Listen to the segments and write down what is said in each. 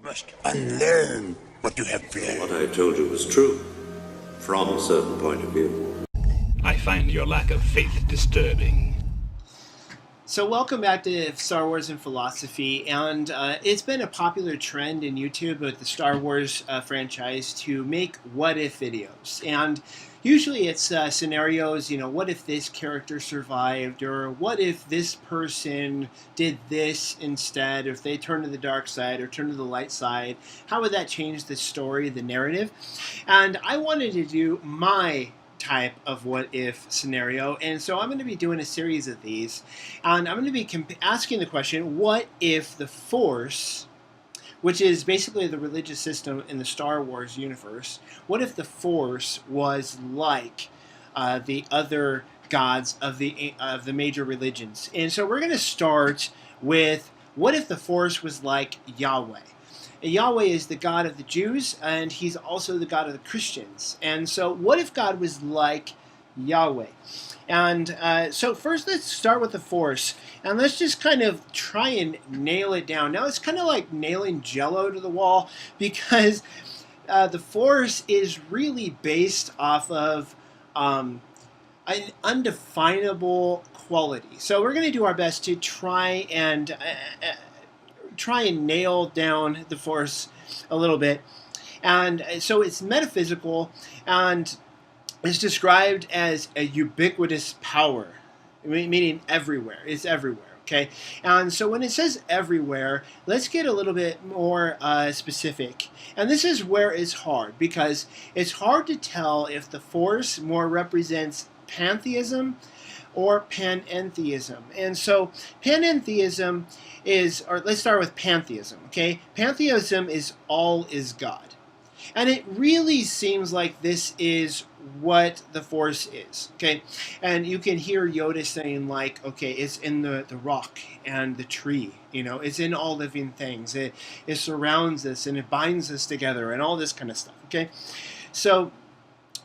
must unlearn what you have learned. What I told you was true, from a certain point of view. I find your lack of faith disturbing. So welcome back to Star Wars and Philosophy, and it's been a popular trend in YouTube with the Star Wars franchise to make what-if videos. And usually it's scenarios, you know, what if this character survived, or what if this person did this instead, or if they turn to the dark side or turn to the light side, how would that change the story, the narrative? And I wanted to do my type of what if scenario, and so I'm going to be doing a series of these, and I'm going to be asking the question, what if the Force, which is basically the religious system in the Star Wars universe, what if the Force was like the other gods of the major religions? And so we're going to start with, what if the Force was like Yahweh? Yahweh is the God of the Jews, and he's also the God of the Christians. And so what if God was like Yahweh? And so first let's start with the Force, and let's just kind of try and nail it down. Now it's kind of like nailing Jello to the wall, because the Force is really based off of an undefinable quality. So we're going to do our best to try and nail down the Force a little bit. And so it's metaphysical, and it's described as a ubiquitous power, meaning everywhere. It's everywhere, okay? And so when it says everywhere, let's get a little bit more specific. And this is where it's hard, because it's hard to tell if the Force more represents pantheism or panentheism. And so panentheism is, or let's start with pantheism, okay? Pantheism is all is God. And it really seems like this is what the Force is, okay? And you can hear Yoda saying, like, okay, it's in the rock and the tree, you know, it's in all living things. It surrounds us and it binds us together and all this kind of stuff, okay? So,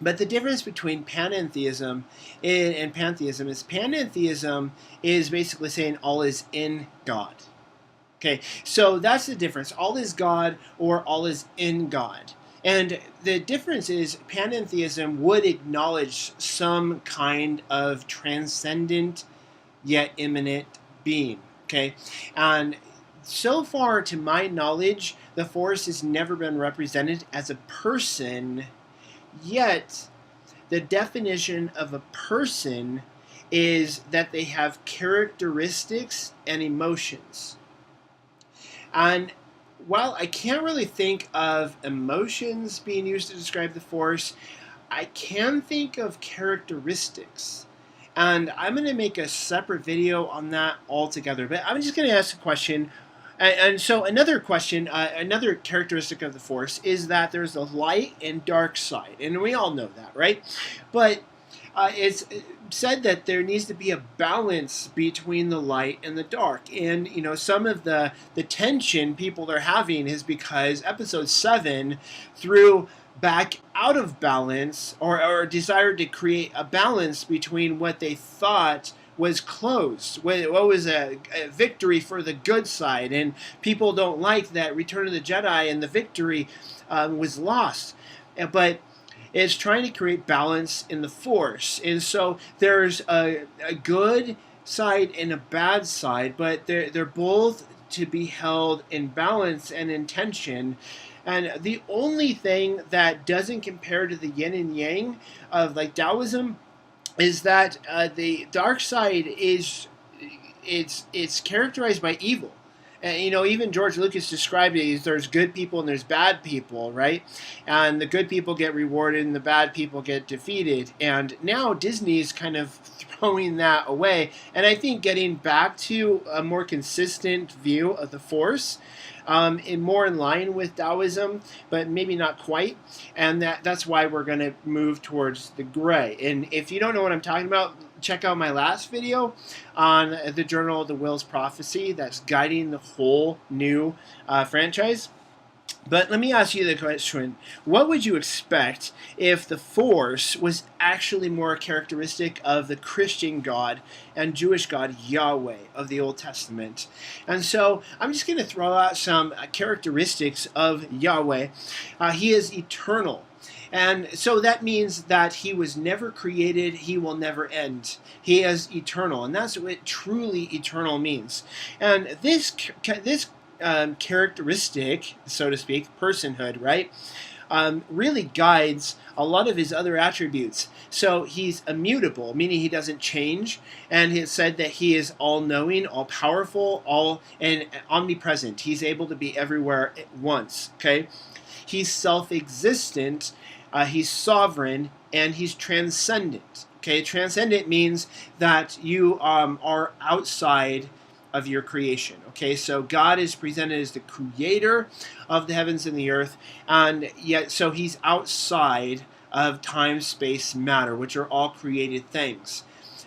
but the difference between panentheism and pantheism is, panentheism is basically saying all is in God. Okay, so that's the difference. All is God, or all is in God. And the difference is, panentheism would acknowledge some kind of transcendent yet immanent being. Okay, and so far to my knowledge, the Force has never been represented as a person. Yet, the definition of a person is that they have characteristics and emotions. And while I can't really think of emotions being used to describe the Force, I can think of characteristics. And I'm going to make a separate video on that altogether. But I'm just going to ask a question. And so another question, another characteristic of the Force is that there's a light and dark side. And we all know that, right? But it's said that there needs to be a balance between the light and the dark. And, you know, some of the tension people are having is because Episode 7 threw back out of balance, or desired to create a balance between what they thought was closed, what was a victory for the good side, and people don't like that Return of the Jedi and the victory was lost. But it's trying to create balance in the Force, and so there's a good side and a bad side, but they're both to be held in balance and in tension. And the only thing that doesn't compare to the yin and yang of like Taoism is that the dark side is it's characterized by evil. And, you know, even George Lucas described it as there's good people and there's bad people, right? And the good people get rewarded and the bad people get defeated. And now Disney's kind of throwing that away. And I think getting back to a more consistent view of the Force, and more in line with Taoism, but maybe not quite. And that's why we're going to move towards the gray. And if you don't know what I'm talking about, check out my last video on the Journal of the Will's Prophecy that's guiding the whole new franchise. But let me ask you the question, what would you expect if the Force was actually more characteristic of the Christian God and Jewish God Yahweh of the Old Testament? And so I'm just going to throw out some characteristics of Yahweh. He is eternal. And so that means that he was never created, he will never end. He is eternal, and that's what truly eternal means. And this characteristic, so to speak, personhood, right, really guides a lot of his other attributes. So he's immutable, meaning he doesn't change, and it said that he is all-knowing, all-powerful, and omnipresent. He's able to be everywhere at once, okay? He's self-existent, he's sovereign, and he's transcendent. Okay, transcendent means that you are outside of your creation. Okay, so God is presented as the creator of the heavens and the earth, and yet so he's outside of time, space, matter, which are all created things.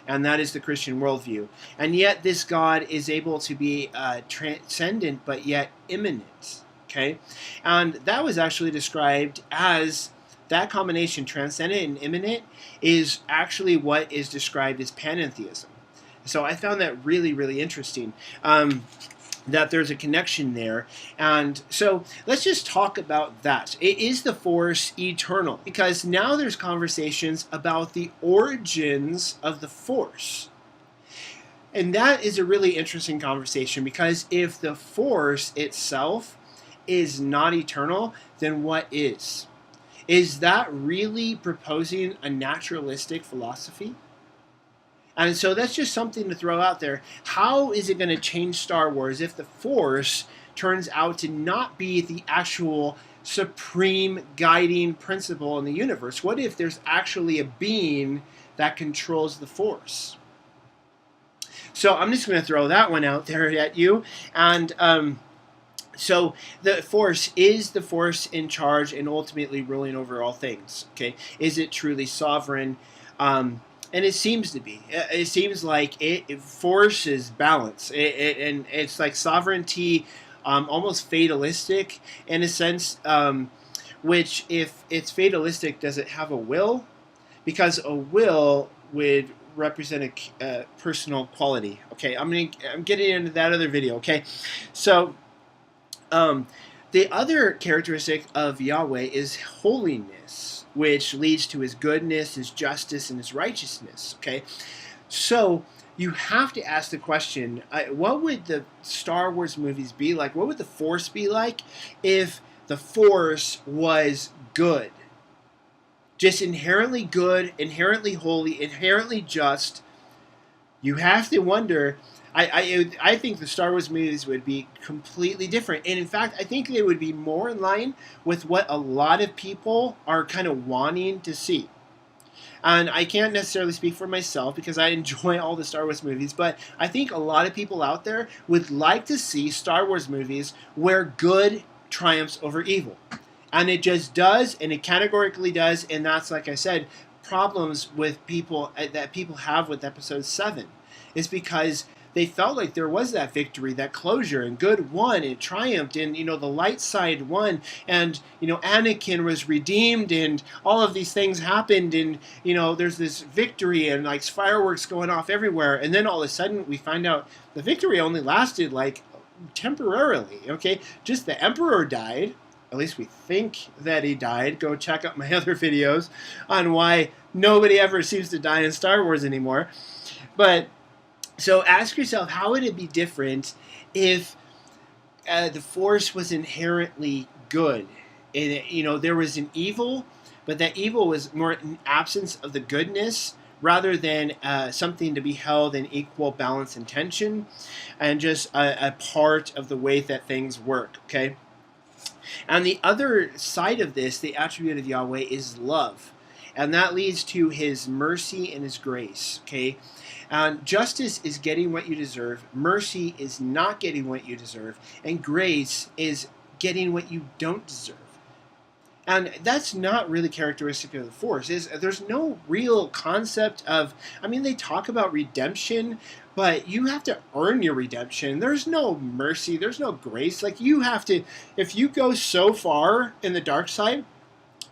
And that is the Christian worldview. And yet this God is able to be transcendent, but yet immanent. Okay, and that was actually described as, that combination, transcendent and immanent, is actually what is described as panentheism. So I found that really, really interesting, that there's a connection there. And so let's just talk about that. Is the Force eternal? Because now there's conversations about the origins of the Force. And that is a really interesting conversation, because if the Force itself is not eternal, then what is? Is that really proposing a naturalistic philosophy? And so that's just something to throw out there. How is it going to change Star Wars if the Force turns out to not be the actual supreme guiding principle in the universe? What if there's actually a being that controls the Force? So I'm just going to throw that one out there at you. And so the Force, is the Force in charge and ultimately ruling over all things? Okay, is it truly sovereign? And it seems to be. It seems like it forces balance, and it's like sovereignty, almost fatalistic in a sense. Which, if it's fatalistic, does it have a will? Because a will would represent a personal quality. Okay, I'm getting into that other video. Okay, so. The other characteristic of Yahweh is holiness, which leads to his goodness, his justice, and his righteousness. Okay, so you have to ask the question, what would the Star Wars movies be like? What would the Force be like if the Force was good? Just inherently good, inherently holy, inherently just. You have to wonder. I think the Star Wars movies would be completely different. And in fact, I think they would be more in line with what a lot of people are kind of wanting to see. And I can't necessarily speak for myself because I enjoy all the Star Wars movies, but I think a lot of people out there would like to see Star Wars movies where good triumphs over evil. And it just does, and it categorically does, and that's, like I said, problems with people that people have with Episode 7. Is because they felt like there was that victory, that closure, and good won, and triumphed, and, the light side won, and, Anakin was redeemed, and all of these things happened, and, there's this victory, and, like, fireworks going off everywhere, and then all of a sudden we find out the victory only lasted, like, temporarily, okay? Just the Emperor died. At least we think that he died. Go check out my other videos on why nobody ever seems to die in Star Wars anymore. But so ask yourself, how would it be different if the Force was inherently good? And, there was an evil, but that evil was more an absence of the goodness rather than something to be held in equal balance and tension, and just a part of the way that things work, okay? And the other side of this, the attribute of Yahweh, is love. And that leads to his mercy and his grace, okay? And justice is getting what you deserve. Mercy is not getting what you deserve. And grace is getting what you don't deserve. And that's not really characteristic of the Force. There's no real concept of, I mean, they talk about redemption, but you have to earn your redemption. There's no mercy. There's no grace. Like, you have to, if you go so far in the dark side,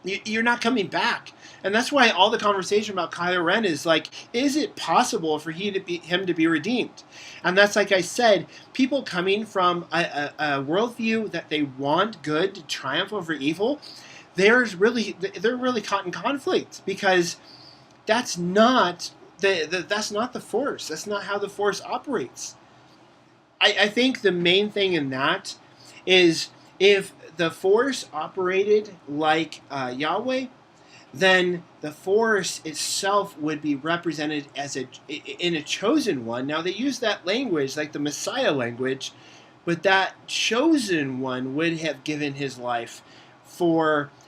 you're not coming back. And that's why all the conversation about Kylo Ren is like, is it possible for him to be redeemed? And that's, like I said, people coming from a worldview that they want good to triumph over evil, they're really caught in conflict, because that's not that's not the Force. That's not how the Force operates. I think the main thing in that is, if the Force operated like Yahweh, then the Force itself would be represented as in a chosen one. Now, they use that language, like the Messiah language, but that chosen one would have given his life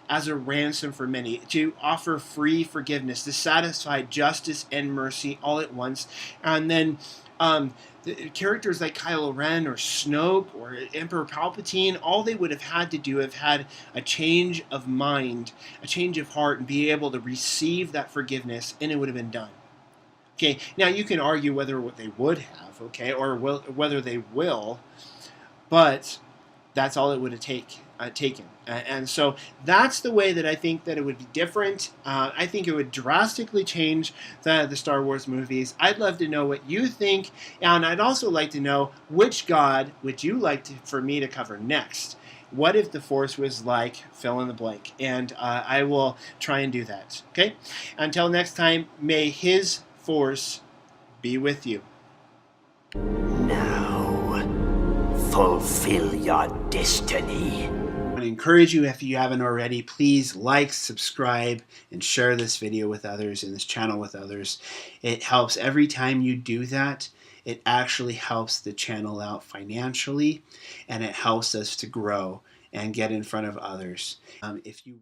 as a ransom for many, to offer free forgiveness, to satisfy justice and mercy all at once. And then the characters like Kylo Ren or Snoke or Emperor Palpatine, all they would have had to do have had a change of mind, a change of heart, and be able to receive that forgiveness, and it would have been done. Okay, now you can argue whether what they would have, okay, or whether they will, but that's all it would have taken. And so that's the way that I think that it would be different. I think it would drastically change the Star Wars movies. I'd love to know what you think, and I'd also like to know, which God would you like for me to cover next? What if the Force was like fill in the blank? And I will try and do that. Okay? Until next time, may His Force be with you. Now, fulfill your destiny. I want to encourage you, if you haven't already, please like, subscribe, and share this video with others and this channel with others. It helps every time you do that. It actually helps the channel out financially, and it helps us to grow and get in front of others. If you